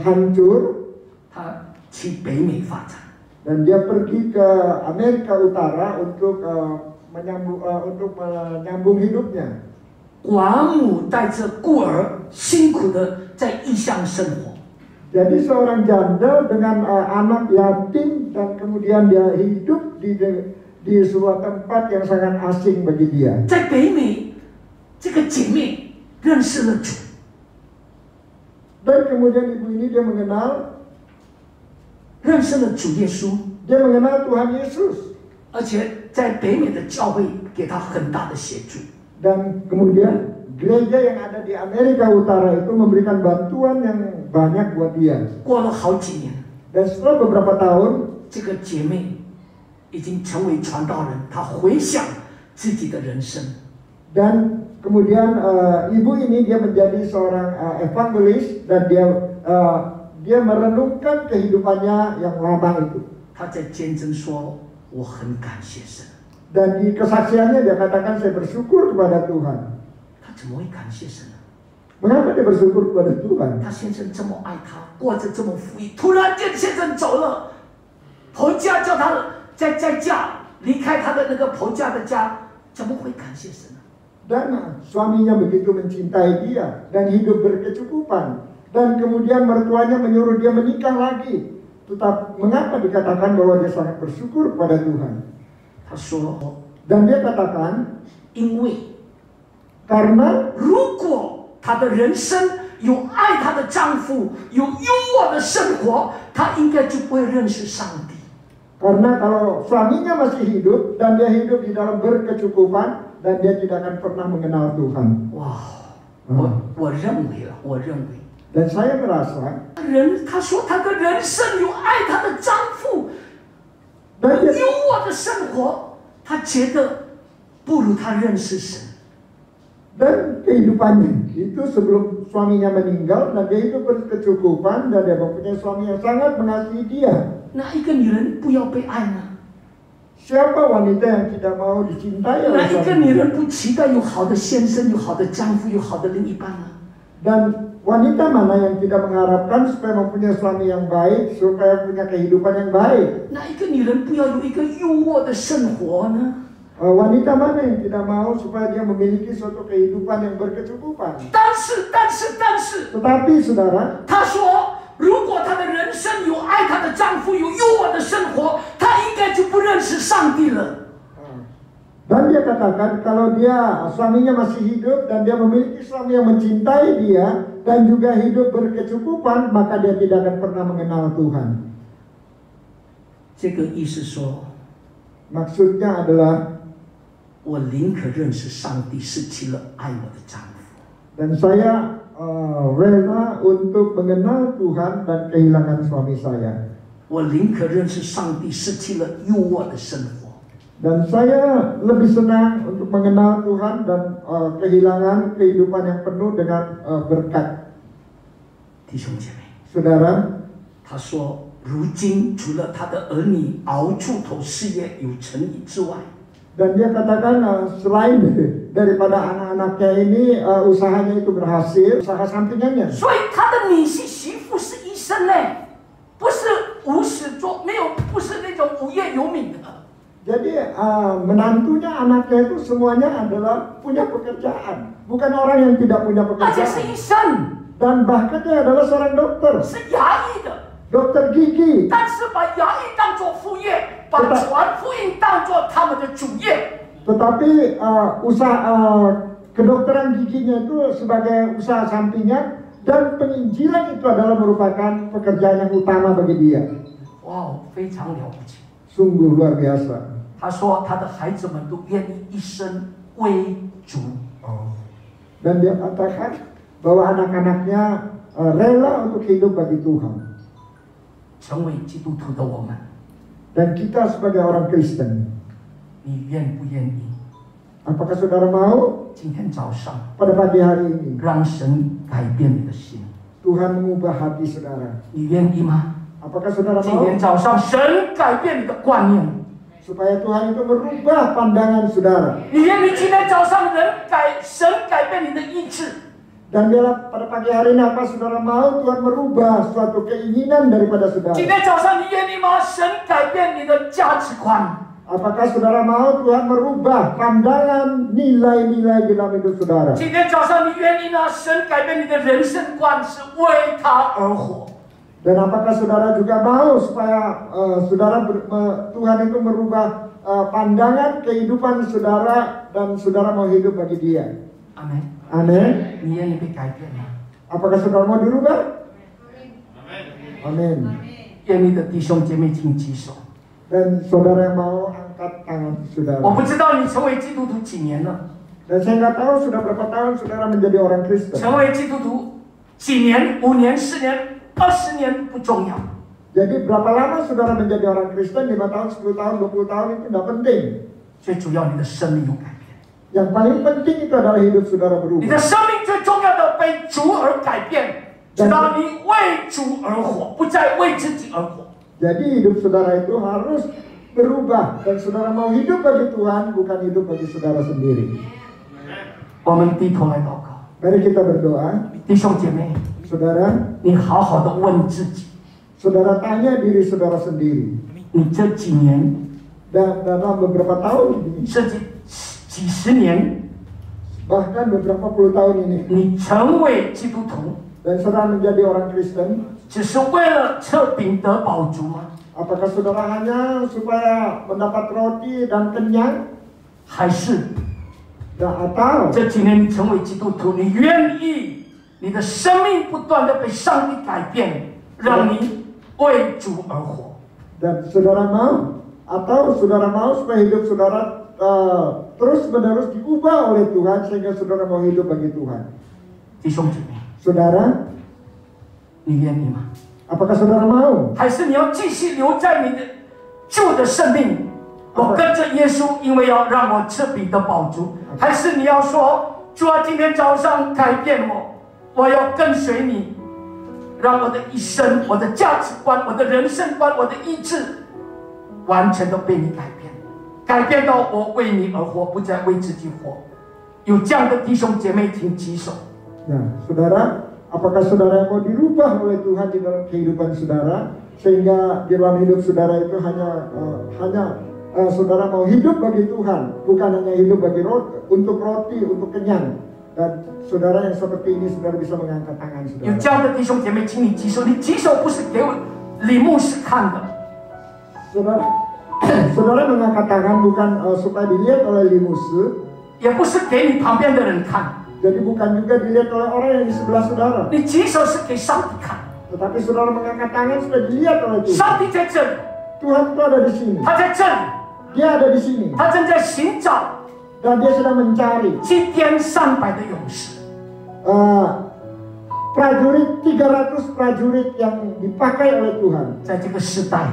hancur, 她去北美发展。 dan dia pergi ke Amerika Utara untuk menyambung hidupnya. 寡母带着孤儿，辛苦的在异乡生活。 Jadi seorang janda dengan anak yatim, dan kemudian dia hidup di sebuah tempat yang sangat asing bagi dia. 在北美，这个姐妹认识了主， Dan kemudian ibu ini dia mengenal 认识了主耶稣， Dia mengenal Tuhan Yesus. 而且在北美的教会给她很大的协助。 Dan kemudian gereja yang ada di Amerika Utara itu memberikan bantuan yang banyak buat dia. 过了好几年， Dan setelah beberapa tahun, 这个姐妹已经成为传道人，她回想自己的人生。 dan kemudian ibu ini dia menjadi seorang evangelis, dan dia merenungkan kehidupannya yang lama itu. 她在见证说：“我很感谢神。” Dan di kesaksiannya dia katakan, saya bersyukur kepada Tuhan. 她怎么会感谢神呢？ Mengapa dia bersyukur kepada Tuhan? 她先生这么爱她，过着这么富裕，突然间先生走了，婆家叫她再嫁，离开她的那个婆家的家，怎么会感谢神呢？ Dan suaminya begitu mencintai dia dan hidup berkecukupan, dan kemudian mertuanya menyuruh dia menikah lagi. Tetap mengapa dikatakan bahwa dia sangat bersyukur kepada Tuhan? 她说 Dan dia katakan, 因为 karena 如果她的人生有爱她的丈夫，有优渥的生活，她应该就不会认识上帝。 karena kalau suaminya masih hidup dan dia hidup di dalam berkecukupan, dan dia tidak akan pernah mengenal Tuhan. 哇，我认为了，我认为。 Dan saya merasa 她说她的人生有爱她的丈夫， dan 有 dia, 优渥的生活，她觉得不如她认识神。 dan kehidupannya itu sebelum suaminya meninggal, dan dia hidup berkecukupan, dan dia mempunyai suami yang sangat mengasihi dia. 哪一个女人不要被爱呢？ Siapa wanita yang tidak mau dicintai 哪 oleh 一个女 suaminya? 人不期待有好的先生、有好的丈夫、有好的另一半呢？ Dan wanita mana yang tidak mengharapkan supaya mempunyai suami yang baik, supaya punya kehidupan yang baik? 哪一个女人不要有一个优渥的生活呢？ Wanita mana yang tidak mau supaya dia memiliki suatu kehidupan yang berkecukupan? 但是， Tetapi saudara, 她说，如果她的人生有爱她的丈夫、有优渥的生活，她应该就不立了。 Dan dia katakan kalau dia suaminya masih hidup dan dia memiliki suami yang mencintai dia dan juga hidup berkecukupan, maka dia tidak akan pernah mengenal Tuhan. 这个意思说， Maksudnya adalah 我宁可认识上帝，失去了爱我的丈夫。 dan saya rela untuk mengenal Tuhan dan kehilangan suami saya. 我宁可认识上帝，失去了优渥的生活。 Dan saya lebih senang untuk mengenal Tuhan dan kehilangan kehidupan yang penuh dengan berkat. 弟兄姐妹， Saudara, 他说，如今除了他的儿女熬出头事业有成绩之外， dan dia katakan selain daripada anak-anaknya ini usahanya itu berhasil, usaha sampingannya. 所以他的女婿媳妇是医生呢，不是无事做，没有，不是那种无业游民的。 Jadi menantunya anaknya itu semuanya adalah punya pekerjaan, bukan orang yang tidak punya 而且是医 pekerjaan. 生， Dan bahkan dia adalah seorang dokter, 是牙医的， dokter gigi. 但是把牙医当作副业，把传福音当作他们的主业。 Tetapi usaha kedokteran giginya itu sebagai usaha sampingan dan penginjilan itu adalah merupakan pekerjaan yang utama bagi dia. 哇，非常了不起。 Sungguh luar biasa. 他说，他的孩子们都愿意一生归主。 Dan dia katakan bahwa anak-anaknya rela untuk hidup bagi Tuhan. 成为基督徒的我们， Dan kita sebagai orang Kristen, 你愿不愿意？ apakah saudara mau 今天早上， pada pagi hari ini 让神改变你的心， Tuhan mengubah hati saudara? 你愿意吗？ Apakah saudara 今 mau 天早上，神改变你的观念， supaya Tuhan itu merubah pandangan saudara? 你愿意今天早上神改变你的意志？ Dan bila pada pagi hari ini apa saudara mau Tuhan merubah suatu keinginan daripada saudara? 今天早上你愿意吗？神改变你的价值观。 Apakah saudara mau Tuhan merubah pandangan nilai-nilai dalam hidup saudara? 今天早上你愿意吗？神改变你的人生观，是为他而活。 Dan apakah saudara juga mau supaya Tuhan itu merubah pandangan kehidupan saudara dan saudara mau hidup bagi Dia? 阿门。 Amin. 你愿意被改变吗？ Apakah saudara mau dirubah? Amin. 愿意的弟兄姐妹，请举手。 Dan saudara yang mau angkat tangan 我 saudara. 不知道你成为基督徒几年了， Dan saya nggak tahu sudah berapa tahun saudara menjadi orang Kristen. 成为基督徒几年、5年、4年、20年不重要。 Jadi berapa lama saudara menjadi orang Kristen? 5 tahun, 10 tahun, 20 tahun itu tidak penting. 最主要，你的生命有改变。 Yang paling penting itu adalah hidup saudara 你的 berubah. 生命最重要的被主而改变，直到你为主而活，不再为自己而活。 Jadi hidup saudara itu harus berubah dan saudara mau hidup bagi Tuhan, bukan hidup bagi saudara sendiri. 我们低头来祷告， Mari kita berdoa. 弟兄姐妹， Saudara, 你好好的问自己， saudara tanya diri saudara sendiri. 你这几年， Dan dalam beberapa tahun ini, 这几十年， bahkan beberapa puluh tahun ini, 你成为基督徒， dan saudara menjadi orang Kristen, 只是为了测饼得饱足吗？ apakah saudara hanya supaya mendapat roti dan kenyang? 还是 Atau 这几年你成为基督徒，你愿意你的生命不断的被上帝改变，让你为主而活？ dan saudara mau? Atau saudara mau supaya hidup saudara terus-menerus diubah oleh Tuhan sehingga saudara mau hidup bagi Tuhan? 弟兄姐妹， Saudara, 你愿意吗？ apakah saudara mau? 还是你要继续留在你的旧的生命？我跟着耶稣，因为要让我吃饼得饱足。还是你要说，主啊，今天早上改变我，我要跟随你，让我的一生、我的价值观、我的人生观、我的意志，完全都被你改变，改变到我为你而活，不再为自己活。有这样的弟兄姐妹，请举手。 Nah, saudara, apakah saudara mau dirubah oleh Tuhan di dalam kehidupan saudara sehingga di dalam hidup saudara itu hanya saudara mau hidup bagi Tuhan, bukan hanya hidup bagi untuk roti, untuk kenyang. Dan saudara yang seperti ini, saudara bisa mengangkat tangan 有 saudara. 这样的弟兄姐妹，请你举手。你举手不是给我李牧师看的， Saudara, Saudara mengangkat tangan bukan supaya dilihat oleh musuh, 也不是给你旁边的人看， jadi bukan juga dilihat oleh orang yang di sebelah saudara. 你举手是给上帝看。 Tetapi saudara mengangkat tangan supaya dilihat oleh Tuhan. 上帝在这里， Tuhan itu ada di sini. 他在这里， Dia ada di sini. 他正在寻找 Dan dia sedang mencari 今天300的勇士。 prajurit 300 prajurit yang dipakai oleh Tuhan. 在这个时代，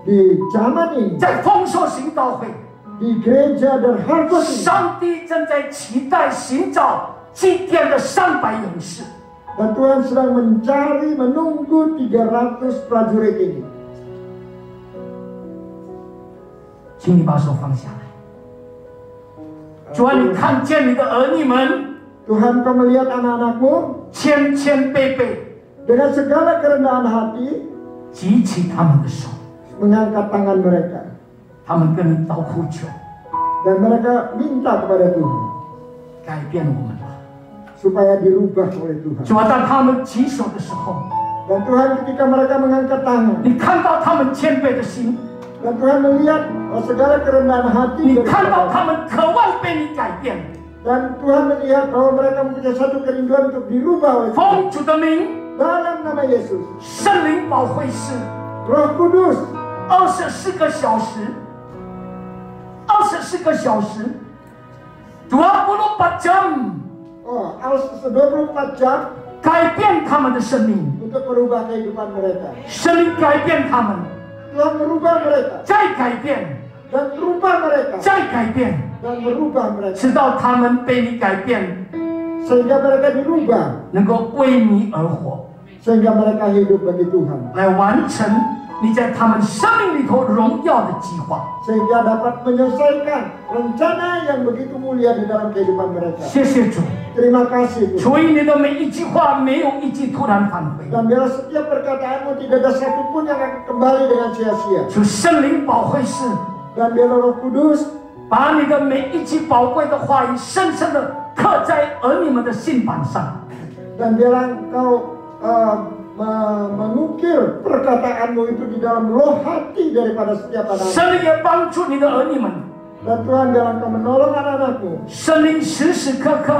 Di zaman ini, 在丰硕行道会， di gereja dan harvest ini, 上帝正在期待寻找今天的300勇士。 dan Tuhan sedang mencari, menunggu 300 prajurit ini. 请你把手放下来。主啊，你看见你的儿女们 Tuhan, kau melihat anak-anakmu 谦谦卑卑， dengan segala kerendahan hati 举起他们的手， mengangkat tangan mereka 他们跟你祷呼求， dan mereka minta kepada Tuhan 改变我们吧。 supaya dirubah oleh Tuhan. 主啊，当他们举手的时候， Dan Tuhan ketika mereka mengangkat tangan 你看到他们谦卑的心， dan Tuhan melihat segala kerendahan hati 你 dari 看到 mereka. 他们渴望被你改变。 Dan Tuhan melihat bahwa mereka mempunyai satu kerinduan untuk dirubah oleh Tuhan. 奉主的名， Dalam nama Yesus, 圣灵保惠师 Roh Kudus ，24个小时，24个小时，24 jam， 24 jam 改变他们的生命， untuk merubah kehidupan mereka. 圣灵改变他们， Tuhan merubah mereka 再改变， dan merubah mereka 再改变， dan merubah mereka 直到他们被你改变， sehingga mereka dirubah, 能够为你而活， sehingga mereka hidup bagi Tuhan, 来完成你在他们生命里头荣耀的计划。 sehingga dapat menyelesaikan rencana yang begitu mulia di dalam kehidupan mereka. 谢谢主， Terima kasih Tuhan. 主以你的每一句话没有一句突然返回。 Dan biarlah setiap perkataanmu tidak ada satupun yang akan kembali dengan sia-sia. 主圣灵保惠师， Dan biarlah Roh Kudus 把你的每一句宝贵的话语深深的刻在儿女们的心板上。 dan biarlah engkau mengukir perkataanmu itu di dalam loh hati daripada setiap anak. 圣灵也帮助你的儿女们， Dan Tuhan biarlah engkau menolong anak-anakmu. 圣灵时时刻刻、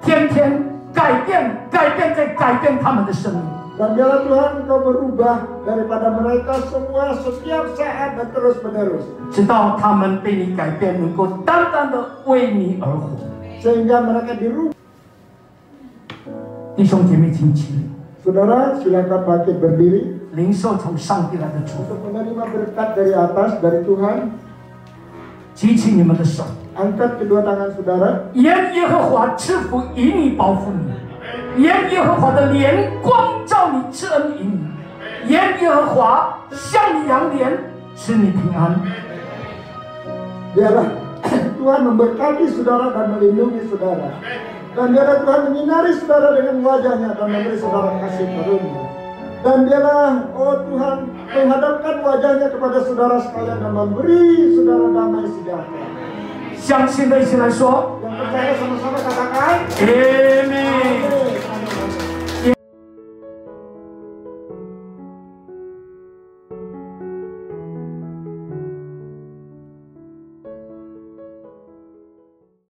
天天改变他们的生命。 Dan biarlah Tuhan engkau berubah daripada mereka semua setiap saat dan terus menerus. 直到他们被你改变，能够单单的为你而活。 Sehingga mereka dirubah. 弟兄姐妹，请起立， Saudara, silakan bangkit berdiri 领受从上帝来的祝福， untuk menerima berkat dari atas, dari Tuhan. 举起你们的手， Angkat kedua tangan saudara. 愿耶和华赐福以你，保护你；愿耶和华的脸光照你，赐恩于你；愿耶和华向你扬脸，使你平安。 Biarlah Tuhan memberkati saudara dan melindungi saudara. Dan biarlah Tuhan menyinari saudara dengan wajahnya dan memberi saudara kasih karunia. Dan biarlah, oh Tuhan, menghadapkan wajahnya kepada saudara sekalian dan memberi saudara damai sejahtera. 相信的一起来说， Yang percaya sama-sama katakan.